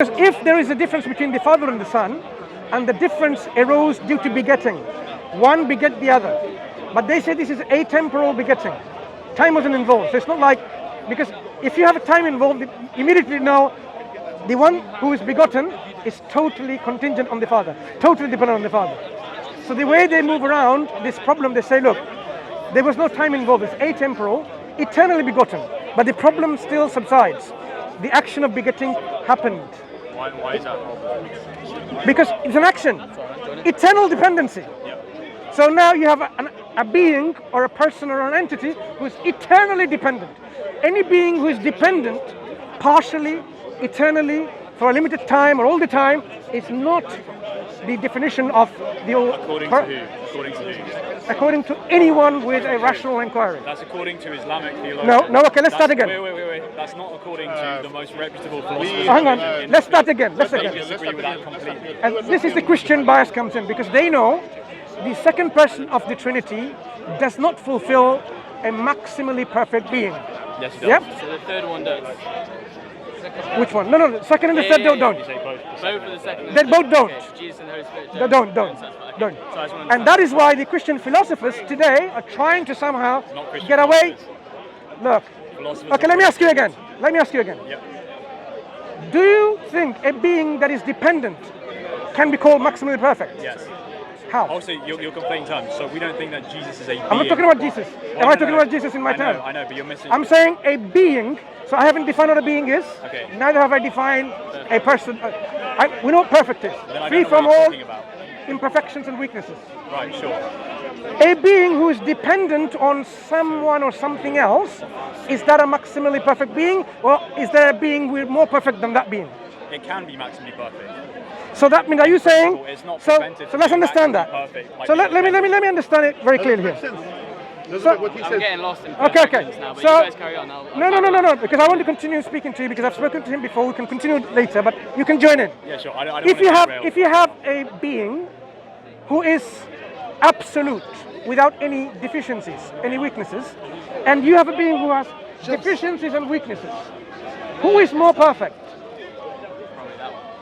Because if there is a difference between the Father and the Son, and the difference arose due to begetting, one beget the other. But they say this is atemporal begetting. Time wasn't involved. So it's not like, because if you have a time involved, you immediately know the one who is begotten is totally contingent on the Father, totally dependent on the Father. So the way they move around this problem, they say, look, there was no time involved. It's atemporal, eternally begotten. But the problem still subsides. The action of begetting happened. Why is that? Because it's an action. Eternal dependency. So now you have a being or a person or an entity who is eternally dependent. Any being who is dependent partially, eternally, for a limited time or all the time is not the definition of the According to who? According to who? According to anyone with a rational inquiry. That's according to Islamic theologians. No, okay, let's start again. Wait. That's not according to the most reputable philosophers. Hang on, let's start again. I disagree with that completely. And this is the Christian bias comes in, because they know the second person of the Trinity does not fulfill a maximally perfect being. Yes, it does. Yep. So the third one does. Which one? No. Second and the third don't. You say both. Both of the second. They both don't. Okay, Jesus and the Holy Spirit They don't. So I just want to And that is why the Christian philosophers today are trying to somehow Not Christian get away. Look. Philosophers Okay, let me ask you again. Yep. Do you think a being that is dependent can be called maximally perfect? Yes. How? Also, you're conflating terms. So we don't think that Jesus is a being. I'm not talking about Jesus. Am I talking about Jesus in my term? I know, but you're missing. I'm saying a being. So I haven't defined what a being is. Okay. Neither have I defined a person. We know what perfect is. Then I Free don't know from what you're all talking about. imperfections and weaknesses. Right, sure. A being who is dependent on someone or something else, is that a maximally perfect being, or is there a being who is more perfect than that being? It can be maximally perfect. So that means, are you saying? It's not So prevented let's from understand being that. maximally perfect, So like let me understand it very clearly here. What he I'm said. getting lost in Okay. perfections now, but So you guys carry on. no, because I want to continue speaking to you, because I've spoken to him before. We can continue later, but you can join in. Yeah, sure. I don't If want you have a being who is absolute without any deficiencies, any weaknesses, and you have a being who has deficiencies and weaknesses, who is more perfect?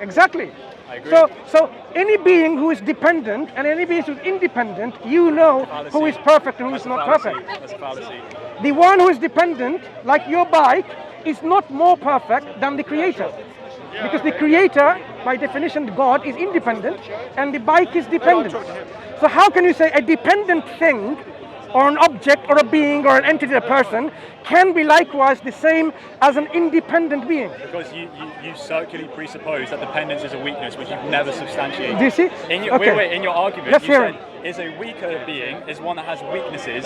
Exactly. I agree. So any being who is dependent and any being who is independent, you know who is perfect and who is not perfect. That's a fallacy. The one who is dependent, like your bike, is not more perfect than the creator. Because the creator, by definition, God, is independent and the bike is dependent. So how can you say a dependent thing or an object or a being or an entity, a person, can be likewise the same as an independent being? Because you circularly presuppose that dependence is a weakness, which you've never substantiated. Do you see? In your, Okay. wait, in your argument, Let's you hear said is a weaker being is one that has weaknesses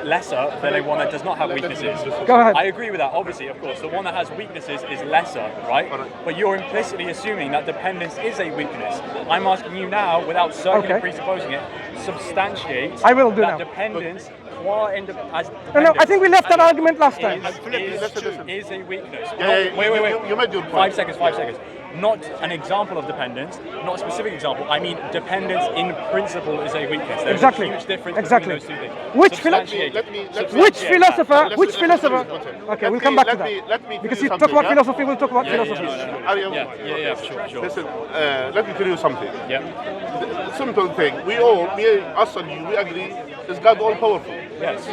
lesser than a one that does not have weaknesses. Go ahead. I agree with that, obviously, of course. The one that has weaknesses is lesser, right? But you're implicitly assuming that dependence is a weakness. I'm asking you now, without circularly Okay. presupposing it, substantiate I will do that now. dependence, as No, I think we left that argument last time. is a weakness. Yeah, Wait. You made your point. 5 seconds. Not an example of dependence, not a specific example. I mean, dependence in principle is a weakness. There's Exactly. a huge difference Exactly. between those two things. Which Substantiate- Let me- Which substantiate philosopher? that. Which philosopher? Okay, we'll come back to let me that. Because tell you you talk about something, philosophy, we'll talk about philosophy. Yeah, sure. Listen, let me tell you something. Yeah. Simple thing. Us and you, we agree. Is God all powerful? Yes.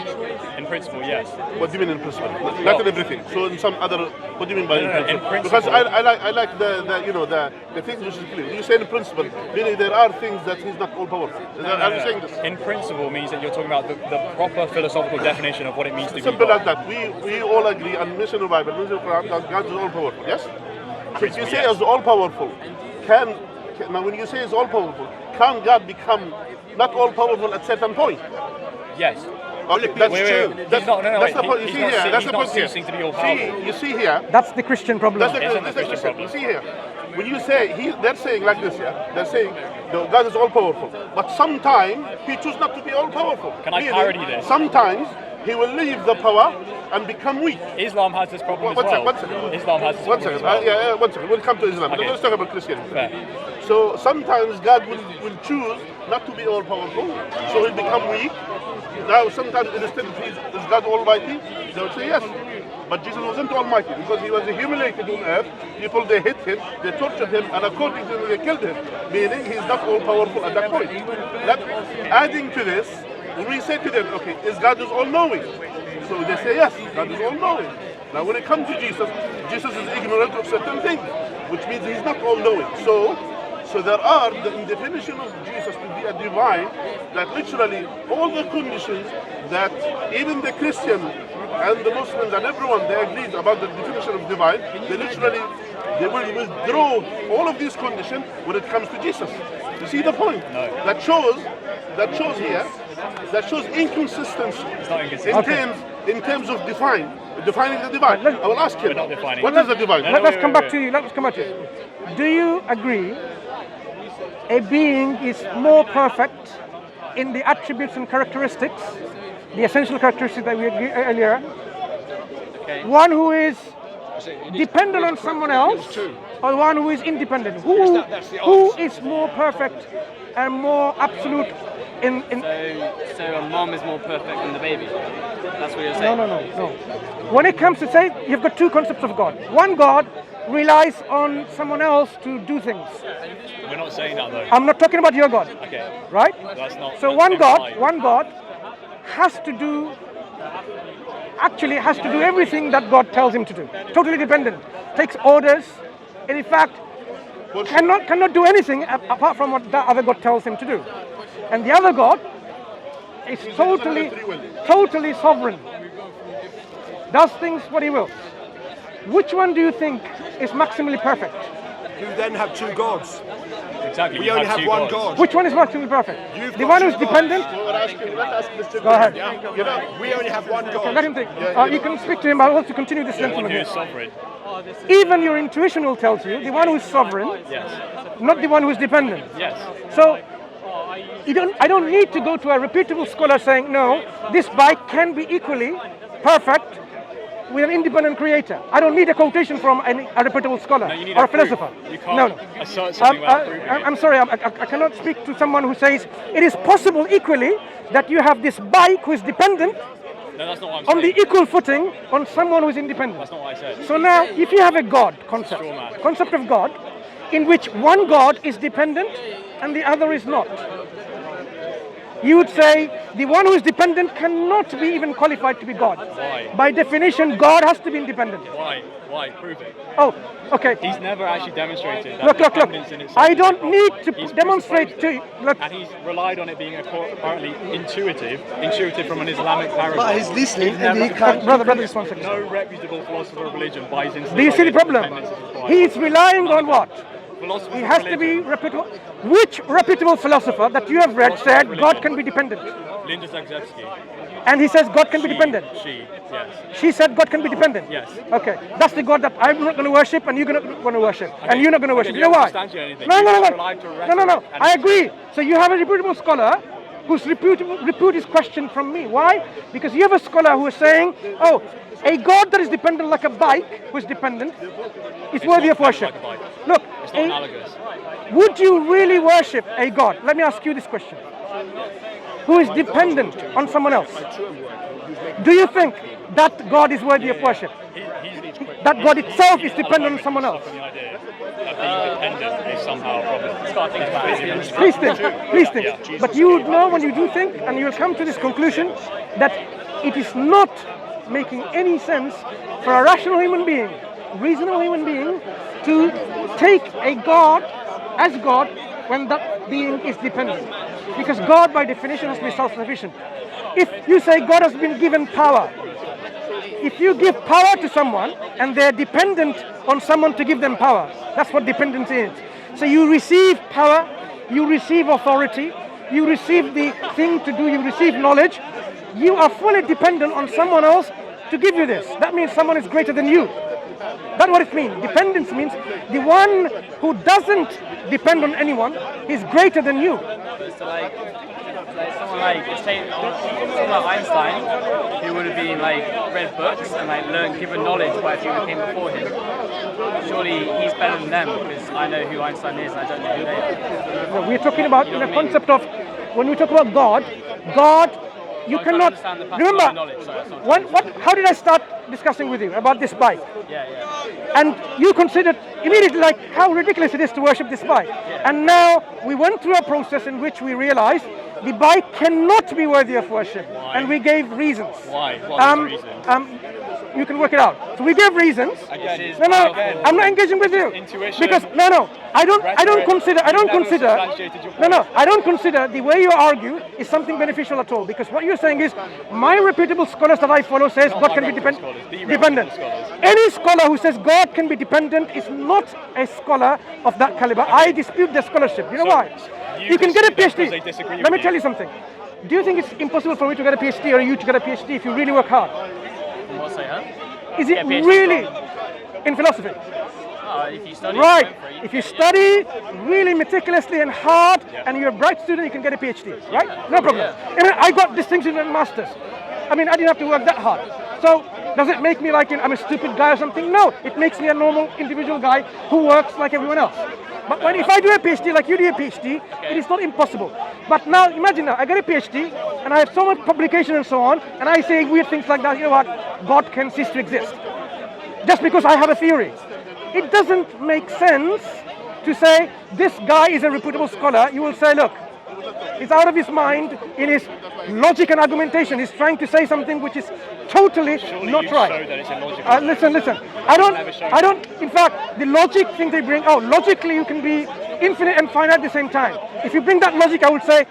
In principle, yes. What do you mean in principle? Not in everything. So in some other, what do you mean by No, in in principle? principle. Because I like the things which is clear. You say in principle, meaning there are things that He's not all powerful. Are you saying this? In principle means that you're talking about the proper philosophical definition of what it means to be Simple God. like that. We all agree and mention the Bible, mention the Quran, that God is all powerful. Yes. So if you say Yes. is all powerful, now when you say is all powerful, can God become not all powerful at certain point? Yes. Okay, that's Wait, true. wait. That's, He's not- no, that's wait, the point. You he's see not here. ce- That's he's the not point here. ceasing to be all powerful. See, you see here. That's the Christian problem. That's the Isn't the Christian Christian problem. problem? See here. When you say they're saying like this, yeah. They're saying God is all powerful, but sometimes He chooses not to be all powerful. Can I Meaning, parody this? Sometimes He will leave the power and become weak. Islam has this problem One as well. second. Islam has this One problem second. as well. One second. We'll come to Islam. Okay. Let's talk about Christianity. Fair. So sometimes God will choose not to be all powerful, so He'll become weak. Now sometimes instead of is God Almighty, they will say yes. But Jesus wasn't almighty because he was humiliated on earth. People, they hit him, they tortured him, and according to them, they killed him. Meaning he's not all powerful at that point. Adding to this, we say to them, okay, is God is all knowing? So they say yes, God is all knowing. Now when it comes to Jesus, Jesus is ignorant of certain things, which means he's not all knowing. So there are, in the definition of Jesus to be a divine, that literally all the conditions that even the Christian and the Muslims and everyone, they agreed about the definition of divine, they will withdraw all of these conditions when it comes to Jesus. You see the point? No. That shows inconsistency. It's not inconsistent. In terms of defining the divine. I will ask him, We're not defining. what is the divine? Let's come back to you. Let's come back to you. Do you agree a being is more perfect in the attributes and characteristics, the essential characteristics that we agreed earlier? Okay. One who is dependent on someone else, or one who is independent? Who is more perfect and more absolute in So a mom is more perfect than the baby. That's what you're saying. No. When it comes to say, you've got two concepts of God. One God relies on someone else to do things. We're not saying that though. I'm not talking about your God, Okay. right? That's not. So that's one God has to do everything that God tells him to do. Totally dependent, takes orders, and in fact cannot do anything apart from what the other God tells him to do. And the other God is totally sovereign, does things what he will. Which one do you think is maximally perfect? You then have two gods. Exactly. We you only have have two one gods. God. Which one is maximally perfect? You've The got one two who's gods. dependent? Let's ask Mr. Go ahead. You know, We only have one God. Let him think. You can speak to him. I'll also continue this The one gentleman who here. is sovereign. Even your intuition will tell you the one who is sovereign, Yes. not the one who is dependent. Yes. So I don't need to go to a reputable scholar saying, no, this bike can be equally perfect with an independent creator. I don't need a quotation from a reputable scholar No, you need or a a proof. philosopher. You can't No. assert something without proving it. I'm sorry, I cannot speak to someone who says it is possible equally that you have this bike who is dependent No, that's not what I'm on the saying. equal footing on someone who is independent. That's not what I said. So now, if you have a God concept, Straw man. concept of God, in which one God is dependent and the other is not, you would say the one who is dependent cannot be even qualified to be God. Why? By definition, God has to be independent. Why? Why? Prove it. Oh, okay. He's never actually demonstrated that Look. dependence in itself. I don't need to He's demonstrate to you. Look, And he's relied on it being apparently intuitive from an Islamic paradigm. But he's listening He's and never- he can't. brother, just one second. No reputable philosopher of religion buys into Do you see the idea that problem? dependence is required. He is relying on what? Philosophers He of has to be religion. reputable. Which reputable philosopher that you have read said God can be dependent? Linda Zagzebski. And he says God can be dependent. She, yes. She said God can be dependent. Yes. Okay, that's the God that I'm not going to worship, and you're not going to worship, and you're not going to worship. Okay, You know you why? don't understand anything. No. You just rely to rhetoric and I agree. So you have a reputable scholar whose repute is questioned from me. Why? Because you have a scholar who is saying, oh, a God that is dependent like a bike, who is dependent, is worthy not of worship. like a bike. Look, It's not analogous. would you really worship a God? Let me ask you this question. Who is dependent on someone else? Do you think that God is worthy of worship? That God itself is dependent on someone else? The idea that being dependent is somehow a problem. Please think. But you would know when you do think, and you'll come to this conclusion, that it is not making any sense for a rational human being, reasonable human being, to take a God as God when that being is dependent. Because God, by definition, has to be self-sufficient. If you say God has been given power, if you give power to someone and they're dependent on someone to give them power, that's what dependency is. So you receive power, you receive authority, you receive the thing to do, you receive knowledge, you are fully dependent on someone else to give you this. That means someone is greater than you. That's what it means. Dependence means the one who doesn't depend on anyone is greater than you. So like someone like Einstein, who would have been like read books and like learned, given knowledge by people who came before him. Surely he's better than them because I know who Einstein is and I don't know who they are. No, we're talking about in the concept of when we talk about God, you I can't cannot understand the remember. knowledge. Sorry, that's not How did I start discussing with you about this bike. Yeah. And you considered immediately like how ridiculous it is to worship this bike. And now we went through a process in which we realized the bike cannot be worthy of worship. Why? And we gave reasons. Why? What is the reason? You can work it out. So we gave reasons. Again, No, again, I'm not engaging with you. intuition, Because I don't consider the way you argue is something beneficial at all. Because what you're saying is, my reputable scholars that I follow says Not God my can be reputable scholars, the dependent. reputable scholars. Any scholar who says God can be dependent is not a scholar of that caliber. I dispute their scholarship. You know So, why? you can get a dispute them because PhD. they disagree Let with me you. tell you something. Do you think it's impossible for me to get a PhD or you to get a PhD if you really work hard? What's that, huh? Is it Yeah, PhD really from- in philosophy? If you study Right. for it, If you study really meticulously and hard and you're a bright student, you can get a PhD, right? No problem. I mean, I got distinction and masters. I mean, I didn't have to work that hard. So does it make me like I'm a stupid guy or something? No, it makes me a normal individual guy who works like everyone else. But if I do a PhD like you do a PhD, it is not impossible. But now, imagine now, I get a PhD and I have so much publication and so on, and I say weird things like that, you know what, God can cease to exist. Just because I have a theory. It doesn't make sense to say this guy is a reputable scholar. You will say, look, he's out of his mind in his logic and argumentation. He's trying to say something which is totally not you right. show that it's illogical. Listen. I don't. In fact, the logic thing they bring out, logically you can be infinite and finite at the same time. If you bring that logic, I would say,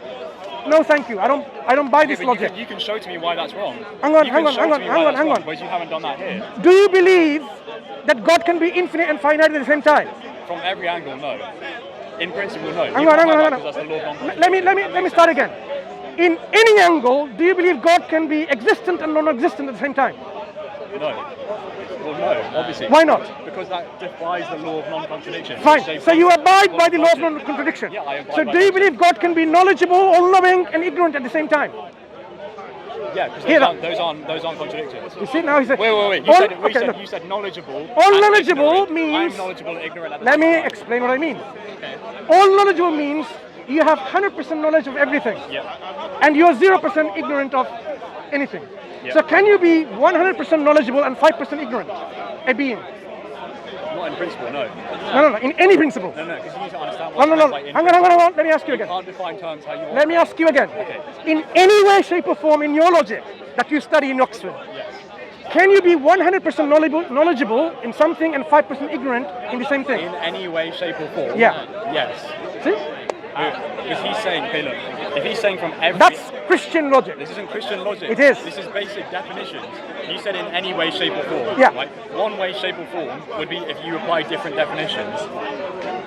no, thank you. I don't buy this But logic. you can show to me why that's wrong. Hang on, You can hang on, show hang to on, me hang why on, that's hang wrong, on. But you haven't done that here. Do you believe that God can be infinite and finite at the same time? From every angle, no. In principle, no. Hang on. That's the law of non-contradiction. Let me start again. In any angle, do you believe God can be existent and non-existent at the same time? No. Well, no, obviously. Why not? Because that defies the law of non-contradiction. Fine. So you abide by the law of non-contradiction. Yeah, I abide So by do you that. believe God can be knowledgeable, all-knowing, and ignorant at the same time? Yeah, because Here, those aren't contradictions. You see now he said. Wait. You said knowledgeable. All and knowledgeable ignorant. means- I'm knowledgeable and ignorant at the Let same me time. explain what I mean. All knowledgeable means you have 100% knowledge of everything, Yeah. and you're 0% ignorant of anything. Yeah. So can you be 100% knowledgeable and 5% ignorant? A being? Not in principle, no. No. In any principle. No, because you need to understand No. what you mean by in Hang principle. on. Let me ask you You again. can't define terms how you want. Let me ask you again. Okay. In any way, shape, or form in your logic that you study in Oxford, Yes. can you be 100% knowledgeable in something and 5% ignorant in the same thing? In any way, shape, or form. Yeah. Yes. See? Because he's saying, hey, look, if he's saying from every. That's Christian logic. This isn't Christian logic. It is. This is basic definitions. You said in any way, shape, or form. Yeah. Right? One way, shape, or form would be if you apply different definitions.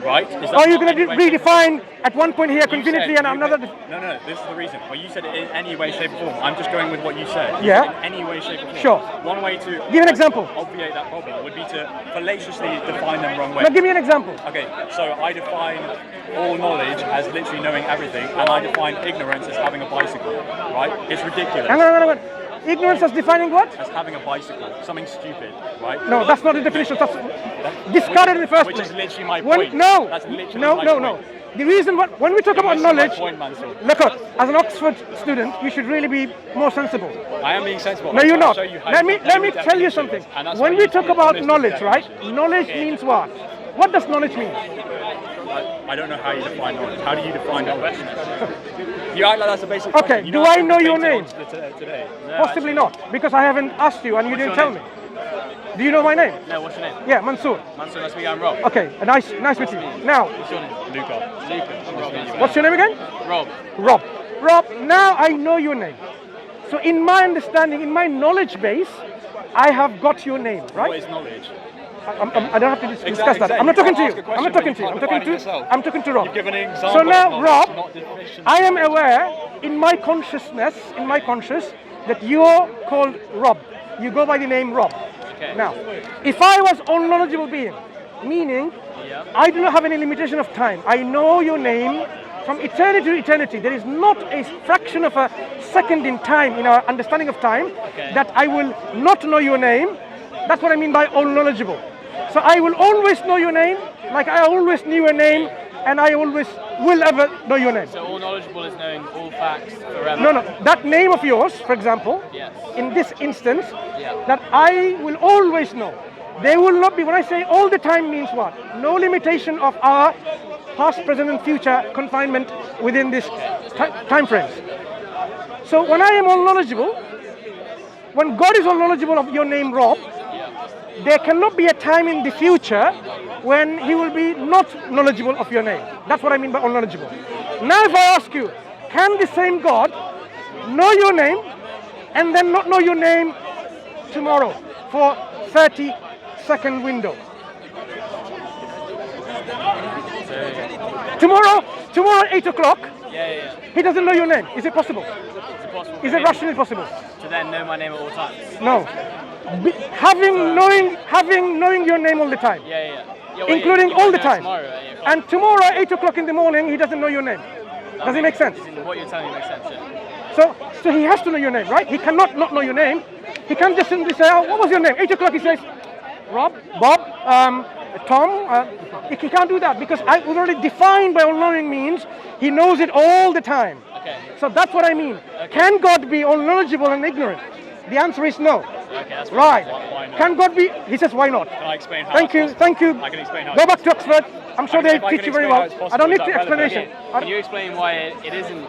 Right? Is that Or you're not going to any way, shape, or form? redefine at one point here You confinity said and you- another. No, this is the reason. Well, you said it in any way, shape, or form. I'm just going with what you said. You Yeah. said in any way, shape, or form. Sure. One way to Give an example. obviate that problem would be to fallaciously define them wrong way. Now give me an example. Okay, so I define all knowledge as literally knowing everything, and I define ignorance as having a bicycle, right? It's ridiculous. Hang on. Ignorance as defining what? As having a bicycle, something stupid, right? No, that's not the definition. That's discarded in the first Which place. is literally my When- point. No, That's literally no. my point. The reason when we talk You're about missing my knowledge, point, Mansur. look at, as an Oxford student, you should really be more sensible. I am being sensible. No, I'm you're trying not. to show you how Let you me compare tell you definitions, something. and that's When why we you talk need to about honest with knowledge, right? definitions. Knowledge means what? What does knowledge mean? I don't know how you define knowledge. How do you define knowledge? You act like that's a basic Okay, question. You do know I I've know your debated name? on today. Possibly not, because I haven't asked you and you didn't tell me. Do you know my name? No, what's your name? Yeah, Mansur. Mansur, that's me, I'm Rob. Okay, nice with you. Now, What's your name? Luca. Luca. what's your name again? Rob. Rob, now I know your name. So in my understanding, in my knowledge base, I have got your name, What right? is knowledge? I don't have to discuss Exactly. that. I'm not talking to You you. can't ask a I'm not question, talking to you. but I'm you talking can't define it yourself. I'm talking to Rob. You've given an example So now, of knowledge, Rob, not definition. I am aware in my consciousness, that you're called Rob. You go by the name Rob. Okay. Now, if I was all knowledgeable being, meaning Yeah. I do not have any limitation of time. I know your name from eternity to eternity. There is not a fraction of a second in time, in our understanding of time, that I will not know your name. That's what I mean by all knowledgeable. So I will always know your name, like I always knew your name and I always will ever know your name. So all knowledgeable is knowing all facts forever. No, that name of yours, for example, Yes. in this instance, Yeah. that I will always know. There will not be, when I say all the time means what? No limitation of our past, present and future confinement within this time frames. So when I am all knowledgeable, when God is all knowledgeable of your name, Rob, there cannot be a time in the future when he will be not knowledgeable of your name. That's what I mean by all knowledgeable. Now if I ask you, can the same God know your name and then not know your name tomorrow for 30-second window? Tomorrow at 8 o'clock, Yeah. he doesn't know your name. Is it possible? Is it possible? Is it rationally possible? To then know my name at all times. No. Knowing your name all the time. Yeah. Including all the time. Tomorrow at 8 o'clock. And tomorrow at 8 o'clock in the morning, he doesn't know your name. Does it make sense? What you're telling me makes sense, yeah. So he has to know your name, right? He cannot not know your name. He can't just simply say, oh, what was your name? 8 o'clock he says, Rob, Bob, Tom. He can't do that because I was already defined by all-knowing means he knows it all the time. Okay. So that's what I mean. Okay. Can God be all-knowledgeable and ignorant? The answer is no. Okay, that's Right. Why not? Can God be? He says, why not? Can I explain how Thank that's you, possible? thank you. I can explain how Go it's back to Oxford. I'm sure they If I teach can you very explain well. how it's possible, I don't need is the that relevant? explanation. Can you explain why it isn't?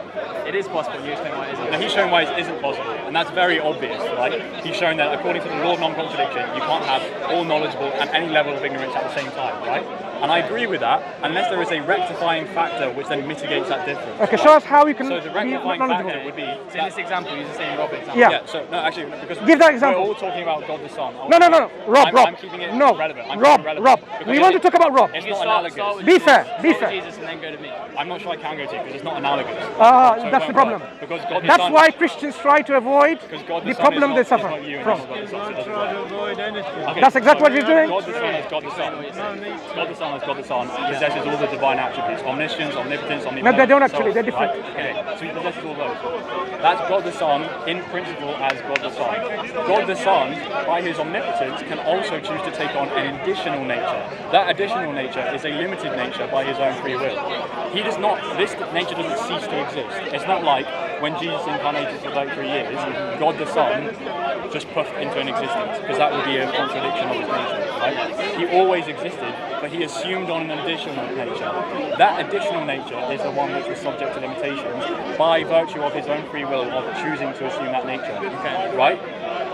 It is possible. Can you explain why it isn't? Now, he's showing why it isn't possible, and that's very obvious, right? He's showing that according to the law of non-contradiction, you can't have all knowledgeable and any level of ignorance at the same time, right? And I agree with that, unless there is a rectifying factor which then mitigates that difference. Okay, show us how you can So the be rectifying knowledgeable. factor would be So in this example, use the same Rob example. Yeah. yeah. So no, actually, because Give that example. we're all talking about God the Son. No. Rob, I'm keeping it no. relevant. I'm Rob, keeping it relevant. Rob. Because We want to talk about Rob. It's You not start analogous. with Be Jesus, fair, start be with fair. Jesus and then go to me. I'm not sure I can go to because it's not analogous. That's So it the won't problem. work. Because God the That's Son, why Christians try to avoid because God the Son problem is they not, suffer is not you and from. it's God the Son, so it doesn't work. Okay, That's exactly so what he's doing. God the Son is God the Son. God the Son is God the Son. He possesses all the divine attributes: omniscience, omnipotence, omnipotence. No, they don't actually. They're different. Right? Okay, so he possesses all those. That's God the Son in principle as God the Son. God the Son, by his omnipotence, can also choose to take on an additional nature. That additional nature is a limited nature by his own free will. He does not. This nature doesn't cease to exist. It's not like when Jesus incarnated for 33 years, God the Son just puffed into an existence, because that would be a contradiction of his nature. Right? He always existed, but he assumed on an additional nature. That additional nature is the one which was subject to limitations by virtue of his own free will of choosing to assume that nature. Okay. Right?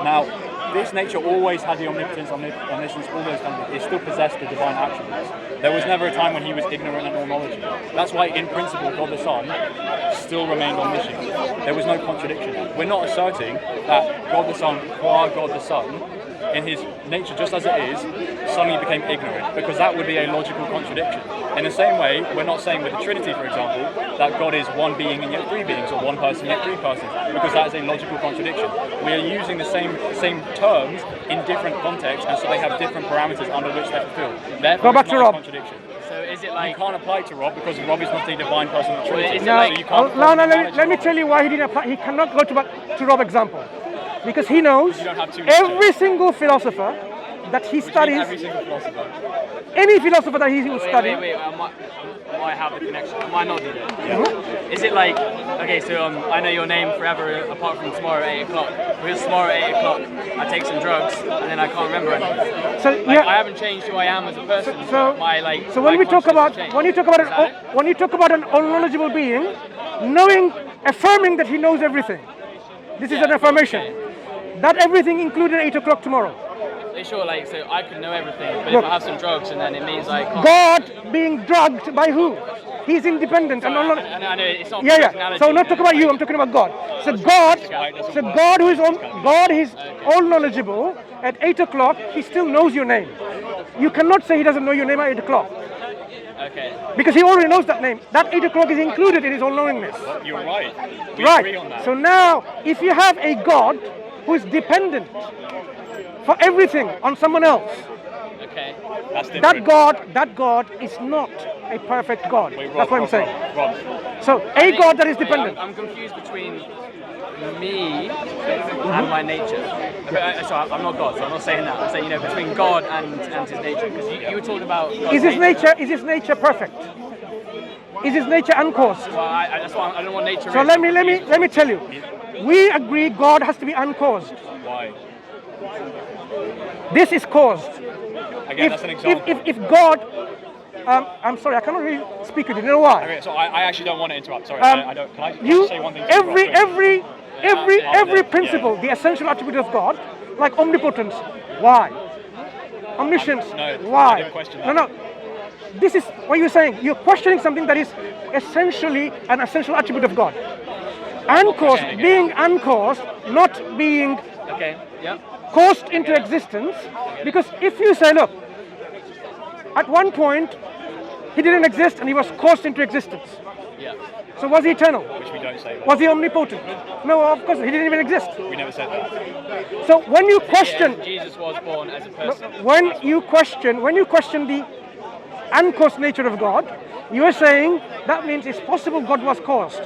Now, this nature always had the omnipotence, omniscience, all those kinds of things. It still possessed the divine attributes. There was never a time when he was ignorant and all knowledgeable. That's why, in principle, God the Son still remained omniscient. There was no contradiction. We're not asserting that God the Son, qua God the Son, in his nature, just as it is, suddenly became ignorant, because that would be a logical contradiction. In the same way, we're not saying with the Trinity, for example, that God is one being and yet three beings, or one person yet three persons, because that is a logical contradiction. We are using the same terms in different contexts, and so they have different parameters under which they're fulfilled. Therefore, Go back it's to not a Rob. contradiction. So is it You like? can't apply it to Rob because Rob is not a divine person of the Trinity. is it So like- you can't No, acknowledge let me Rob. tell you why he didn't apply. He cannot go to Rob example. Because he knows You don't have two every natures. single philosopher that he studies, Every single philosopher. any philosopher that he will study, Wait. I might have the connection. I might not do that. Is it like? Okay, so I know your name forever, apart from tomorrow at 8 o'clock. Because tomorrow at 8 o'clock, I take some drugs and then I can't remember anything. so Like, yeah. I haven't changed who I am as a person. So- So when we talk about changed. when you talk about Is that it? when you talk about an all-knowledgeable being, affirming that he knows everything, this is an affirmation. That everything included 8 o'clock tomorrow. Sure, like so I could know everything, but Look. if I have some drugs and then it means I can't. God being drugged by who? He's independent and all. And I know it's not. Yeah. personality, So I'm not talking about you. like- I'm talking about God. So God who is God is all knowledgeable. At 8 o'clock, He still knows your name. You cannot say He doesn't know your name at 8 o'clock Okay. because He already knows that name. That 8 o'clock is included in His all-knowingness. You're right. We agree on Right. that. So now, if you have a God who is dependent for everything on someone else, Okay. That's different. that God is not a perfect God. Wait, Rob, That's what I'm Rob, saying. Rob. So a God that is dependent. I'm confused between me and my nature. Sorry, I'm not God, so I'm not saying that. I'm saying, between God and his nature. Because you were talking about God's Is his nature perfect? Is his nature uncaused? Well, that's why I don't want nature. So let me tell you. We agree God has to be uncaused. Why? This is caused. Again, that's an example. If God, I'm sorry, I cannot really speak with you. You know why? Okay, so I actually don't want to interrupt. Sorry, I don't. Can I say one thing? Every principle, the essential attribute of God, like omnipotence, why? Omniscience, No, why? I didn't question that. No. This is what you're saying. You're questioning something that is essentially an essential attribute of God. Uncaused, being uncaused, not being Okay, yeah. caused into existence. Because if you say, look, at one point he didn't exist and he was caused into existence. Yeah. So was he eternal? Which we don't say. Was he omnipotent? No, of course, he didn't even exist. We never said that. So when you question, Jesus was born as a person. when you question the uncaused nature of God, you are saying that means it's possible God was caused.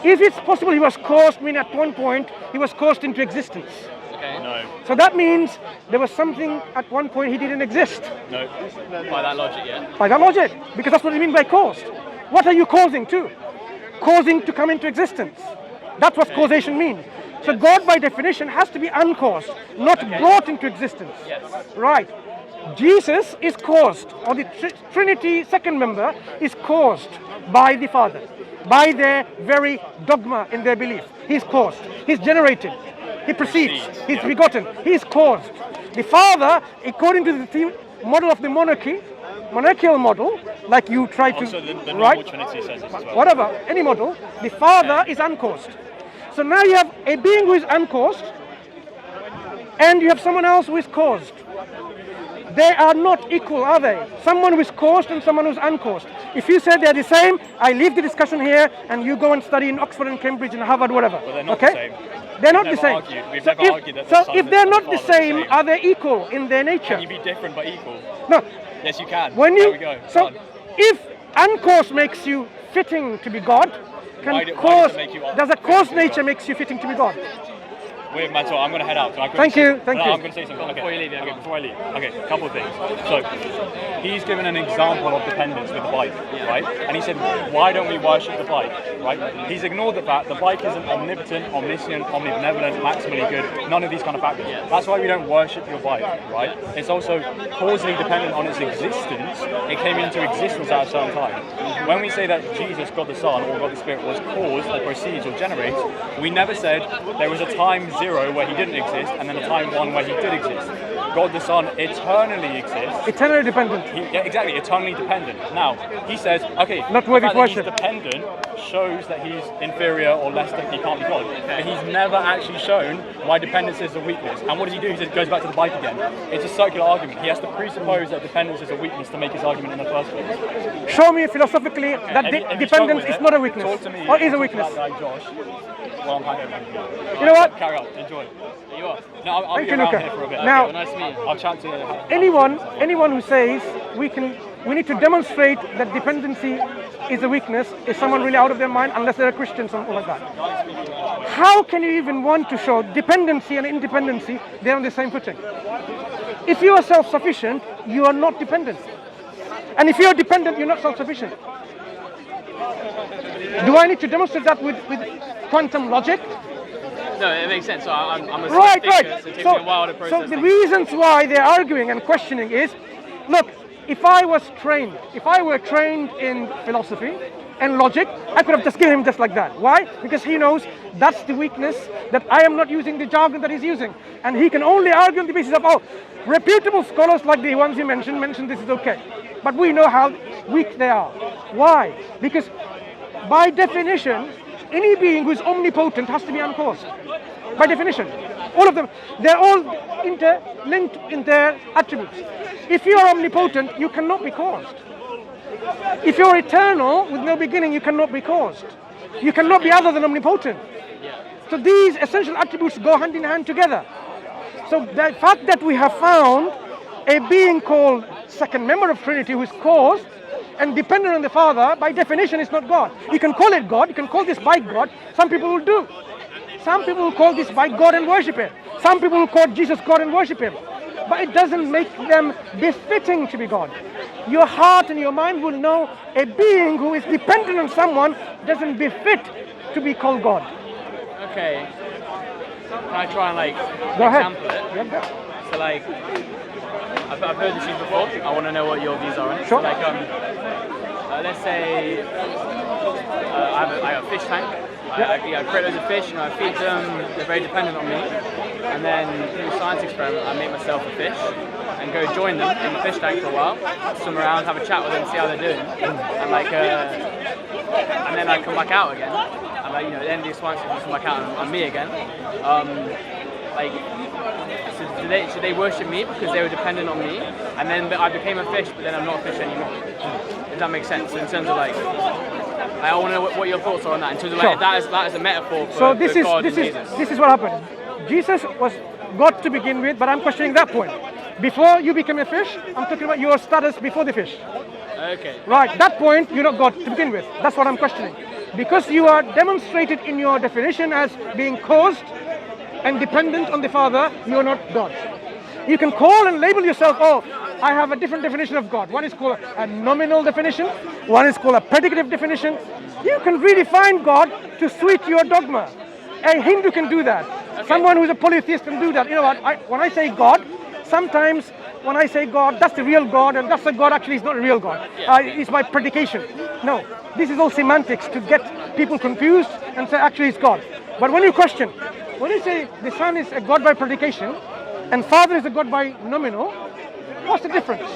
If it's possible he was caused, mean at one point he was caused into existence. Okay. No. So that means there was something at one point he didn't exist. No. By that logic, yeah. By that logic, because that's what you mean by caused. What are you causing to? Causing to come into existence. That's what causation means. So God by definition has to be uncaused, not brought into existence. Yes. Right. Jesus is caused, or the Trinity second member is caused by the Father, by their very dogma in their belief. He's caused, he's generated, he proceeds, he's begotten, he's caused. The Father, according to the model of the monarchical model, like you try to, Also, the normal right? Trinity says this as well. Whatever, any model, the Father is uncaused. So now you have a being who is uncaused, and you have someone else who is caused. They are not equal, are they? Someone who is caused and someone who is uncaused. If you say they're the same, I leave the discussion here and you go and study in Oxford and Cambridge and Harvard, whatever. But they're not okay? the same. They're not We've the never same. argued- we've So never if, argued that the so Son if and they're the not Father the are the same, same. are they equal in their nature? Can you be different but equal? No. Yes, you can. When There you we go. so Done. if uncaused makes you fitting to be God, Why does it make you does a caused fitting to be nature God? makes you fitting to be God? Wait, Mansur, I'm going to head out. Can I quickly Thank say- you, thank No, you. I'm going to say something. Okay. Before you leave, yeah. Okay, before I leave. Okay, a couple of things. So, he's given an example of dependence with the bike, right? And he said, why don't we worship the bike, right? He's ignored the fact the bike isn't omnipotent, omniscient, omnibenevolent, maximally good, none of these kind of factors. That's why we don't worship your bike, right? It's also causally dependent on its existence. It came into existence at a certain time. When we say that Jesus, God the Son, or God the Spirit was caused, or proceeds, or generates, we never said there was a time 0 where he didn't exist, and then a time 1 where he did exist. God the Son eternally exists. Eternally dependent. Yeah, exactly, eternally dependent. Now, he says, okay, Not the worthy fact of that he's worship. dependent shows that he's inferior or less than he can't be God. But he's never actually shown why dependence is a weakness. And what does he do? He says, goes back to the bike again. It's a circular argument. He has to presuppose that dependence is a weakness to make his argument in the first place. Show me philosophically that If you struggle dependence with is it, not a weakness. Talk to me. Or is a Talk to weakness. that guy, Josh. Well, I'm handing over. You know what? Carry on. Enjoy. You are. No, I'll Thank be you, around Luca. here for a bit. Now, Well, nice to meet you. I'll chat to you. anyone who says we need to demonstrate that dependency is a weakness is someone really out of their mind, unless they're a Christian, something like that. How can you even want to show dependency and independency? They're on the same footing. If you are self-sufficient, you are not dependent. And if you are dependent, you're not self-sufficient. Do I need to demonstrate that with quantum logic? No, it makes sense. So I'm a Right, thinker, right. so it takes me a while to process So the things. reasons why they're arguing and questioning is, look, if I were trained in philosophy and logic, I could have just given him just like that. Why? Because he knows that's the weakness, that I am not using the jargon that he's using. And he can only argue on the basis of, reputable scholars like the ones you mentioned this is okay. But we know how weak they are. Why? Because by definition, any being who is omnipotent has to be uncaused. By definition. All of them, they're all interlinked in their attributes. If you are omnipotent, you cannot be caused. If you're eternal with no beginning, you cannot be caused. You cannot be other than omnipotent. So these essential attributes go hand in hand together. So the fact that we have found a being called second member of Trinity who is caused and dependent on the Father, by definition is not God. You can call it God, you can call this bike God, some people will do. Some people will call this by God and worship Him. Some people will call Jesus God and worship Him. But it doesn't make them befitting to be God. Your heart and your mind will know a being who is dependent on someone doesn't befit to be called God. Okay. Can I try and like Go ahead. example it? Yeah, go. So like, I've heard this used before. I want to know what your views are on it. Sure. So like, let's say I have a fish tank. I create loads of fish, I feed them. They're very dependent on me. And then through a science experiment, I make myself a fish and go join them in the fish tank for a while, swim around, have a chat with them, see how they're doing, and like, and then I come back out again. And like, at the end of the science experiment, I come back out and I'm me again. Like, so should they worship me because they were dependent on me, and then I became a fish, but then I'm not a fish anymore? Does that make sense? So in terms of like, I want to know what your thoughts are on that. In terms of like, Sure. that is a metaphor for, So this for is God this and is Jesus. this is what happened. Jesus was God to begin with, but I'm questioning that point. Before you became a fish, I'm talking about your status before the fish. Okay. Right, that point you're not God to begin with. That's what I'm questioning. Because you are demonstrated in your definition as being caused and dependent on the Father, you are not God. You can call and label yourself, oh, I have a different definition of God. One is called a nominal definition, one is called a predicative definition. You can redefine God to suit your dogma. A Hindu can do that. Okay. Someone who's a polytheist can do that. You know what, when I say God, sometimes when I say God, that's the real God, and that's the God actually is not a real God. It's my predication. No, this is all semantics to get people confused and say actually it's God. But when you question, when you say the Son is a God by predication and Father is a God by nominal, what's the difference?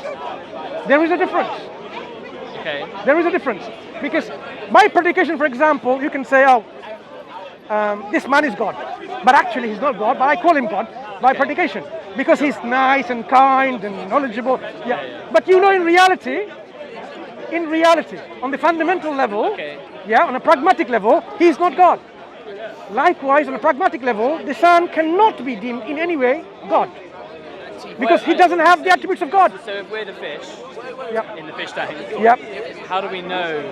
There is a difference. Okay. There is a difference. Because by predication, for example, you can say, this man is God. But actually he's not God, but I call him God by predication. Because he's nice and kind and knowledgeable. Yeah. But in reality, on the fundamental level, on a pragmatic level, he's not God. Likewise, on a pragmatic level, the Son cannot be deemed in any way God. Because he doesn't have the attributes of God. So if we're the fish Yep. in the fish tank, Yep. how do we know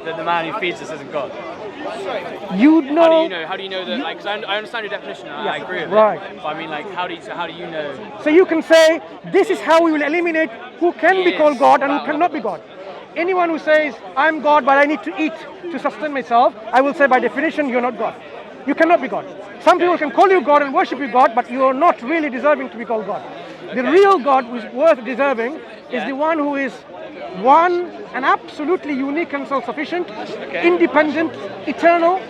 that the man who feeds us isn't God? You know. How do you know that? Like, 'cause I understand your definition, and I agree with right. it. But I mean, like, how do you know? So you can say, this is how we will eliminate who can be called God and who cannot be God. Anyone who says, I'm God, but I need to eat to sustain myself, I will say by definition, you're not God. You cannot be God. Some people can call you God and worship you God, but you are not really deserving to be called God. The real God who is worth deserving is the one who is one and absolutely unique and self-sufficient, independent, eternal,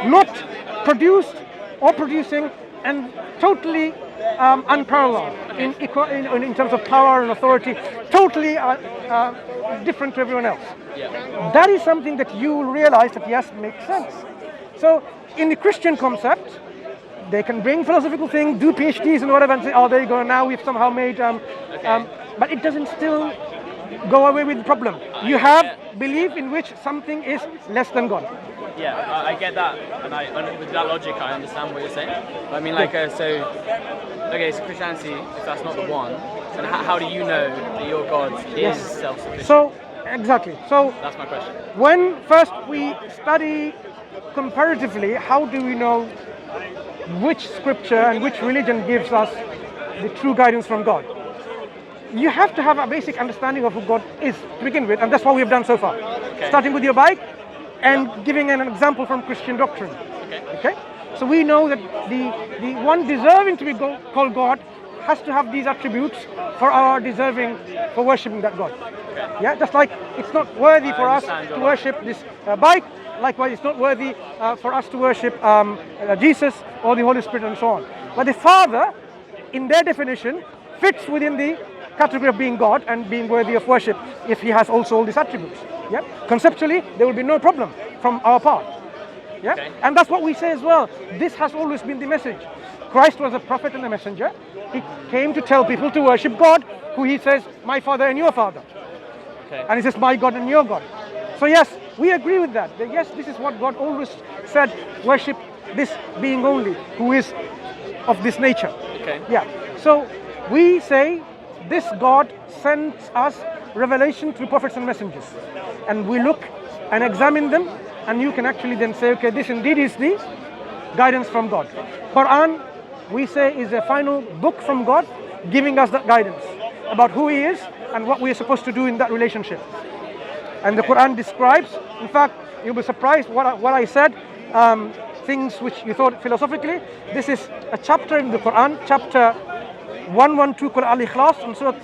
not produced or producing, and totally unparalleled in terms of power and authority, totally different to everyone else. That is something that you will realize that yes, makes sense. So in the Christian concept, they can bring philosophical things, do PhDs and whatever, and say, oh, there you go, now we've somehow made, but it doesn't still go away with the problem. You have belief in which something is less than God. Yeah, I get that, and with that logic, I understand what you're saying. But I mean, like, so Christianity, if that's not the one, then how do you know that your God is self-sufficient? So, exactly. So that's my question. When first we study comparatively, how do we know which scripture and which religion gives us the true guidance from God? You have to have a basic understanding of who God is to begin with, and that's what we have done so far. Starting with your bike and giving an example from Christian doctrine. Okay? So we know that the one deserving to be called God has to have these attributes for our deserving for worshipping that God. Yeah, just like it's not worthy for us to worship this bike, likewise it's not worthy for us to worship Jesus or the Holy Spirit and so on. But the Father, in their definition, fits within the category of being God and being worthy of worship if he has also all these attributes. Yeah? Conceptually, there will be no problem from our part. Yeah? And that's what we say as well. This has always been the message. Christ was a prophet and a messenger. He came to tell people to worship God, who he says, my Father and your Father. And he says, my God and your God. So yes, we agree with that. Yes, this is what God always said, worship this being only, who is of this nature. Yeah. So we say this God sends us revelation through prophets and messengers. And we look and examine them, and you can actually then say, okay, this indeed is the guidance from God. Quran, we say, is a final book from God, giving us that guidance about who He is and what we are supposed to do in that relationship. And the Quran describes, in fact, you'll be surprised what I said, things which you thought philosophically. This is a chapter in the Quran, chapter 112, Qul al-Ikhlas, and so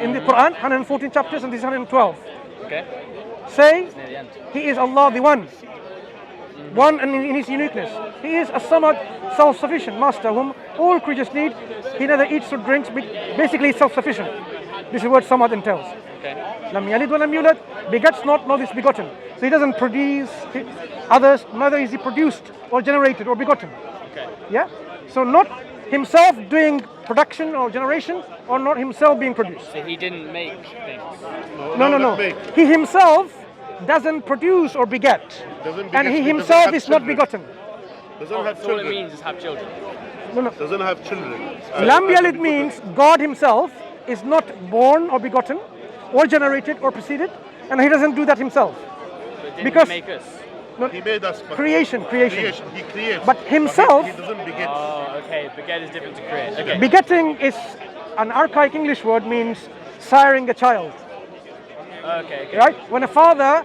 in the Quran, 114 chapters, and this is 112. Okay. Say, Near the end. He is Allah the One. One and in His uniqueness. He is a Samad, self-sufficient master whom all creatures need. He neither eats or drinks, basically self-sufficient. This is what Samad entails. Okay. Lam yalid wa lam yulad, begets not, nor is begotten. So He doesn't produce others, neither is He produced or generated or begotten. Okay. Yeah? So not Himself doing production or generation, or not Himself being produced. So He didn't make things. No. He Himself doesn't produce or beget. And He Himself is not begotten. Doesn't have So all it children. means is have children. No. Doesn't have children. Lam yalid means God Himself is not born or begotten or generated or preceded, and He doesn't do that Himself. But didn't Because- He make us? He made us. But Creation. He creates. But Himself- He doesn't beget. Oh, okay. Beget is different to create. Okay. Begetting is an archaic English word, means siring a child. Okay. Right? When a father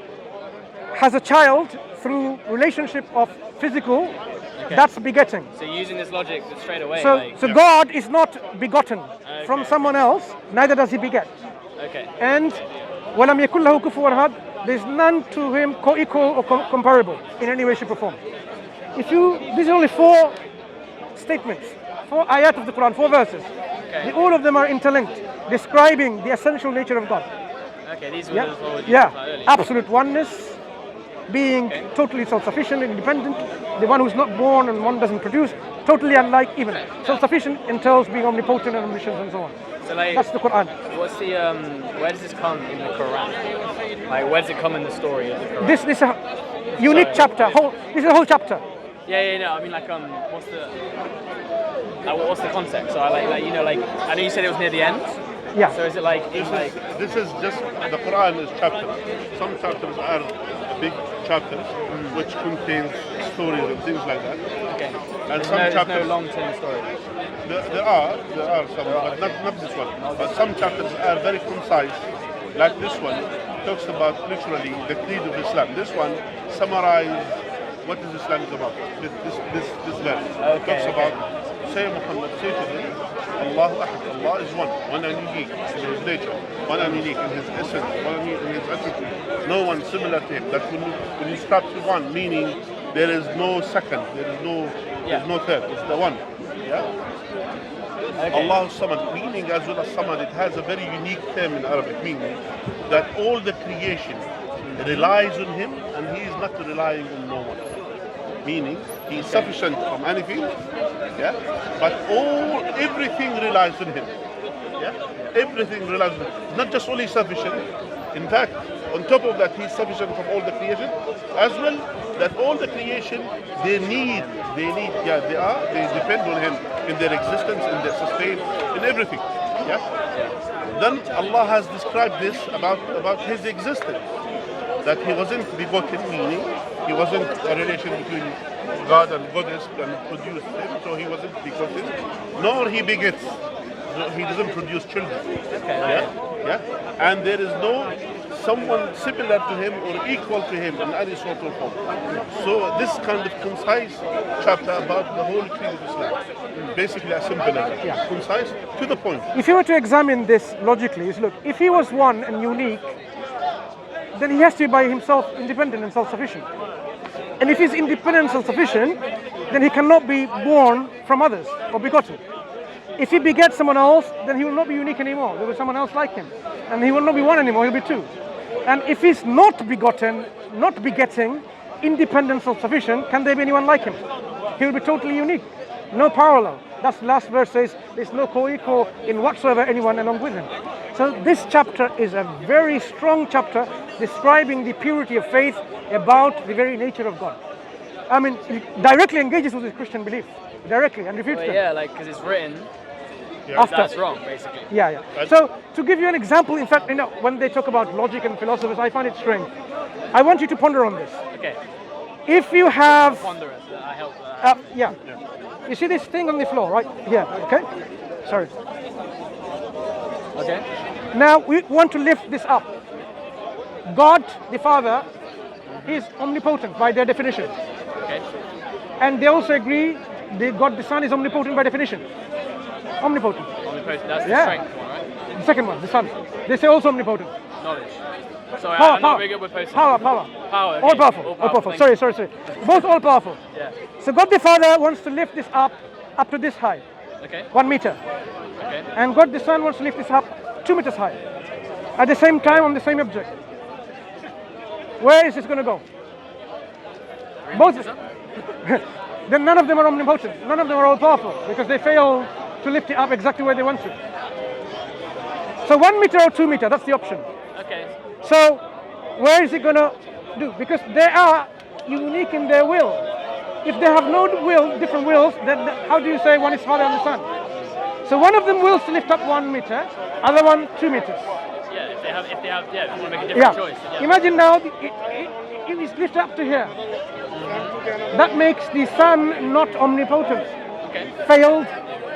has a child through relationship of physical, that's begetting. So using this logic straight away, So God is not begotten from Okay. someone else, neither does He beget. okay. And وَلَمْ يَكُنْ لَهُ كُفُوًا أَحَدٌ, there's none to Him co-equal or comparable in any way, shape or form. These are only 4 statements, 4 ayat of the Quran, 4 verses. Okay. All of them are interlinked, describing the essential nature of God. Okay, these were Yeah, the four you talked about earlier. absolute oneness, being totally self-sufficient, independent, the one who's not born and one doesn't produce, totally unlike even. Self-sufficient entails being omnipotent and omniscient and so on. So like, That's the Quran. what's the where does this come in the Quran? Like, where does it come in the story of the Quran? This is a unique chapter. This is a whole chapter. No. I mean, like, what's the context? So I like, you know, like, I know you said it was near the end. Yeah. So is it like, This is just the Quran is chapters. Some chapters are big chapters which contains stories and things like that. okay? And There's no long-term story. There are some, but not this one. But some chapters are very concise. Like this one talks about literally the creed of Islam. This one summarizes what is Islam is about. This verse talks about, say Muhammad, say to them, Allahu Ahad, Allah is one and unique in His nature, one and unique in His essence, one and unique in His attribute. No one similar to Him. That when you start with one, meaning there is no second, there's no third, it's the one. Yeah? Okay. Allah Samad, meaning as well as Samad, it has a very unique term in Arabic, meaning that all the creation relies on Him and He is not relying on no one. Meaning He is sufficient from anything, yeah? But everything relies on Him. Yeah? Everything relies on Him. Not just only sufficient, in fact, on top of that, He is sufficient from all the creation, as well that all the creation they depend on Him in their existence, in their sustain, in everything. Yeah? Then Allah has described this about His existence, that He wasn't begotten, meaning He wasn't a relation between God and goddess and produced Him, so He wasn't begotten, nor He begets. So He doesn't produce children. Yeah? And there is no someone similar to Him or equal to Him in any sort of form. So this kind of concise chapter about the whole creed of Islam, basically as simple as that. Concise, to the point. If you were to examine this logically, look, if He was one and unique, then He has to be by Himself independent and self-sufficient. And if He's independent and self-sufficient, then He cannot be born from others or begotten. If He begets someone else, then He will not be unique anymore. There will be someone else like Him. And He will not be one anymore, He'll be two. And if He's not begotten, not begetting, independent, self-sufficient, can there be anyone like Him? He will be totally unique. No parallel. That's the last verse says, there's no co-equal in whatsoever anyone along with Him. So this chapter is a very strong chapter describing the purity of faith about the very nature of God. I mean, it directly engages with the Christian belief, directly, and refutes them. Yeah, like, because it's written, After. that's wrong, basically. Yeah. So to give you an example, in fact, when they talk about logic and philosophers, I find it strange. I want you to ponder on this. Okay. if you have, Ponderous. I help. yeah. You see this thing on the floor, right? Here, okay? Sorry. Okay. Now we want to lift this up. God, the Father, is omnipotent by their definition. Okay. And they also agree that God the Son is omnipotent by definition. Omnipotent. Omnipotent. That's the Yeah. strength one, right? The second one, the Son. They say also omnipotent. Knowledge. Sorry, Power, I'm not very good with posting. Power. Power. Okay. All powerful. Thank Sorry. Both all powerful. you. Yeah. So God the Father wants to lift this up to this height, Okay. 1 meter. Okay. And God the Son wants to lift this up 2 meters high. At the same time on the same object. Where is this going to go? Both. Then none of them are omnipotent. None of them are all powerful because they fail to lift it up exactly where they want to. So 1 meter or 2 meter, that's the option. Okay. So where is it going to do? Because they are unique in their will. If they have no will, different wills, then how do you say one is Father and the Son? So one of them wills to lift up 1 meter, other one 2 meters. Yeah. If they have, yeah, if you want to make a different choice. Yeah. Imagine now it is lifted up to here. That makes the Son not omnipotent. Okay. Failed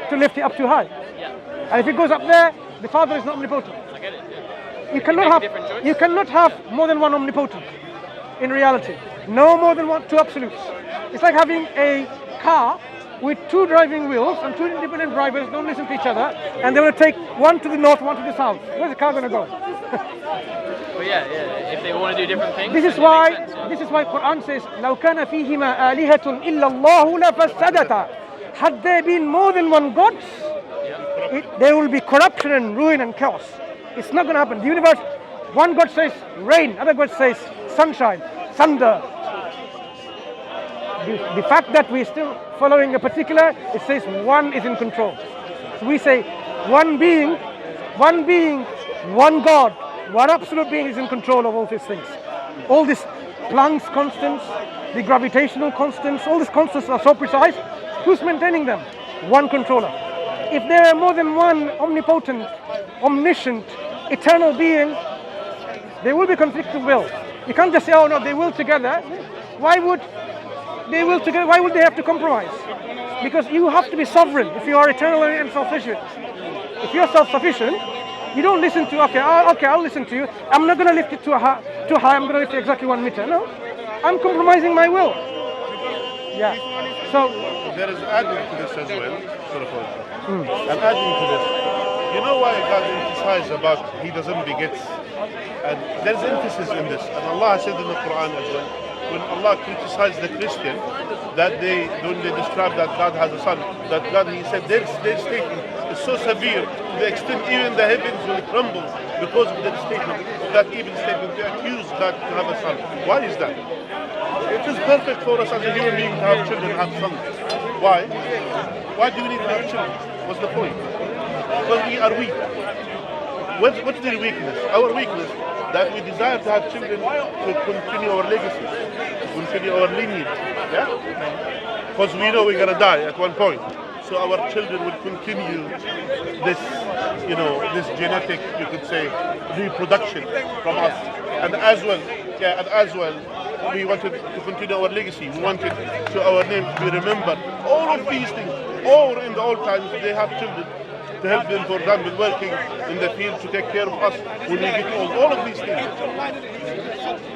to lift it up too high. Yeah. And if it goes up there, the Father is not omnipotent. I get it. Yeah. You cannot make a have different choice? you cannot have more than one omnipotent in reality. No more than two absolutes. It's like having a car with 2 driving wheels and 2 independent drivers don't listen to each other, and they want to take one to the north, one to the south. Where's the car going to go? But yeah. If they want to do different things. This is then it why makes sense, yeah. this is why Quran says, لو كان فيهما آلهة إلا الله لفسدتا. Had there been more than one God, there will be corruption and ruin and chaos. It's not going to happen. The universe, one God says rain, other God says sunshine, thunder. The fact that we're still following a particular, it says one is in control. So we say one being, one God, one absolute being is in control of all these things. All these Planck's constants, the gravitational constants, all these constants are so precise. Who's maintaining them? One controller. If there are more than one omnipotent, omniscient, eternal being, there will be conflict of will. You can't just say, oh no, they will together. Why would they will together? Why would they have to compromise? Because you have to be sovereign if you are eternal and self-sufficient. If you're self-sufficient, you don't listen to, I'll listen to you. I'm not going to lift it too high, I'm going to lift it exactly 1 meter. No, I'm compromising my will. Yeah. So there is adding to this as well. And adding to this, you know why God emphasizes about He doesn't beget? And there's emphasis in this. And Allah said in the Quran as well, when Allah criticized the Christian, that when they describe that God has a son, that God, He said their statement is so severe to the extent even the heavens will crumble because of that statement, of that evil statement, to accuse God to have a son. Why is that? It is perfect for us as a human being to have children, have sons. Why? Why do we need to have children? What's the point? Because we are weak. What's their weakness? Our weakness, that we desire to have children to continue our legacy, to continue our lineage. Yeah? Because we know we're going to die at one point. So our children will continue this, this genetic, you could say, reproduction from us. And as well, we wanted to continue our legacy. We wanted to our name to be remembered. All of these things, all in the old times, they have children to help them, for example, working in the field to take care of us when we get old. All of these things.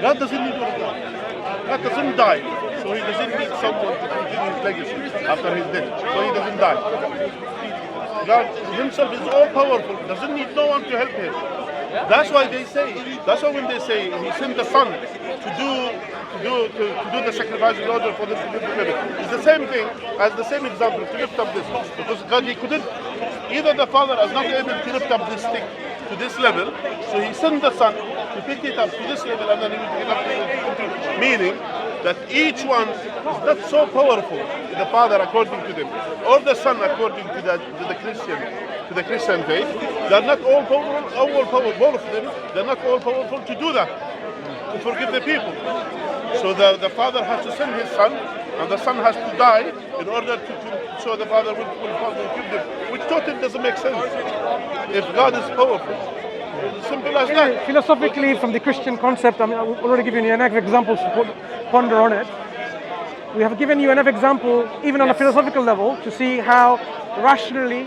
God doesn't need all of that. God doesn't die, so He doesn't need someone to continue His legacy after His death. So He doesn't die. God Himself is all powerful. Doesn't need no one to help Him. That's why when they say He sent the Son to do the sacrifice in order for them to live forever. It's the same thing as the same example to lift up this. Because God, He couldn't, either the Father is not able to lift up this stick to this level, so He sent the Son to pick it up to this level and then He will pick it up to it. Meaning that each one is not so powerful, the Father according to them, or the Son according to the Christian faith. They're not all powerful, both of them, they're not all powerful to do that, to forgive the people. So the Father has to send His Son, and the Son has to die in order so the Father will forgive them, which totally doesn't make sense. If God is powerful, simple as that. Philosophically, from the Christian concept, I've already given you enough examples to ponder on it. we have given you enough example, even on a philosophical level, to see how rationally,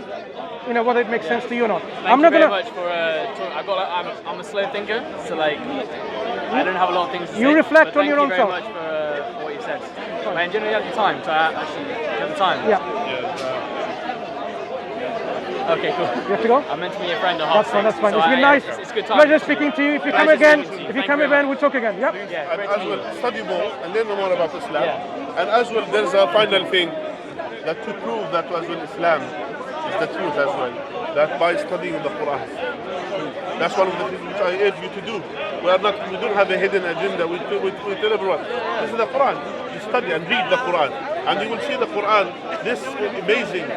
whether it makes sense to you or not. Thank you very much for I'm a slow thinker, so like I don't have a lot of things to say. You reflect but on your own self. Thank you very much for what you said. But in general, you have the time, so actually you have the time. Yeah. Okay, cool. You have to go? I'm meant to meet a friend at half That's fine. so It's been nice. It's good time. Pleasure speaking to you. If you come Pleasure again, speaking to you. if you Thank come you very again, we'll talk again. Yep. Yeah, And great to as meet well, you. study more and learn more about Islam. Yeah. And as well, there's a final thing that to prove that as well Islam is the truth as well. That by studying the Quran. That's one of the things which I urge you to do. We don't have a hidden agenda. We tell everyone, this is the Quran. You study and read the Quran. And you will see the Quran, this amazing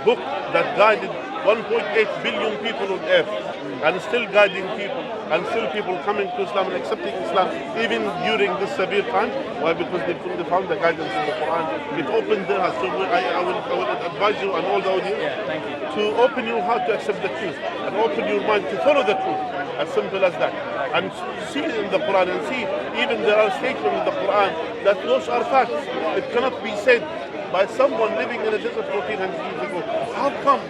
book that guided 1.8 billion people on earth and still guiding people and still people coming to Islam and accepting Islam even during this severe time. Why? Because they found the guidance in the Quran. It opened their hearts. So I will advise you and all the audience Thank you. to open your heart to accept the truth and open your mind to follow the truth. As simple as that. And see in the Quran and see even there are statements in the Quran that those are facts. It cannot be said by someone living in a desert 1400 years ago. How come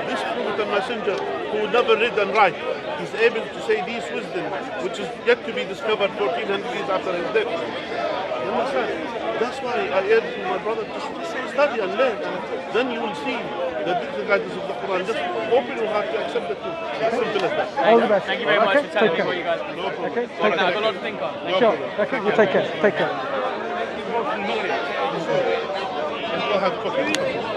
this prophet and messenger who never read and write is able to say these wisdom which is yet to be discovered 1400 years after his death? You understand? That's why I urge my brother to study and learn, and then you will see the guidance of the Quran. Just open your heart to accept the truth. As simple as that. All the best. Thank you very much Okay, for telling take me what care. you guys do. No problem. Okay, I've got a lot to think on. Sure. Okay, you take care. Take care. Go ahead, cooking.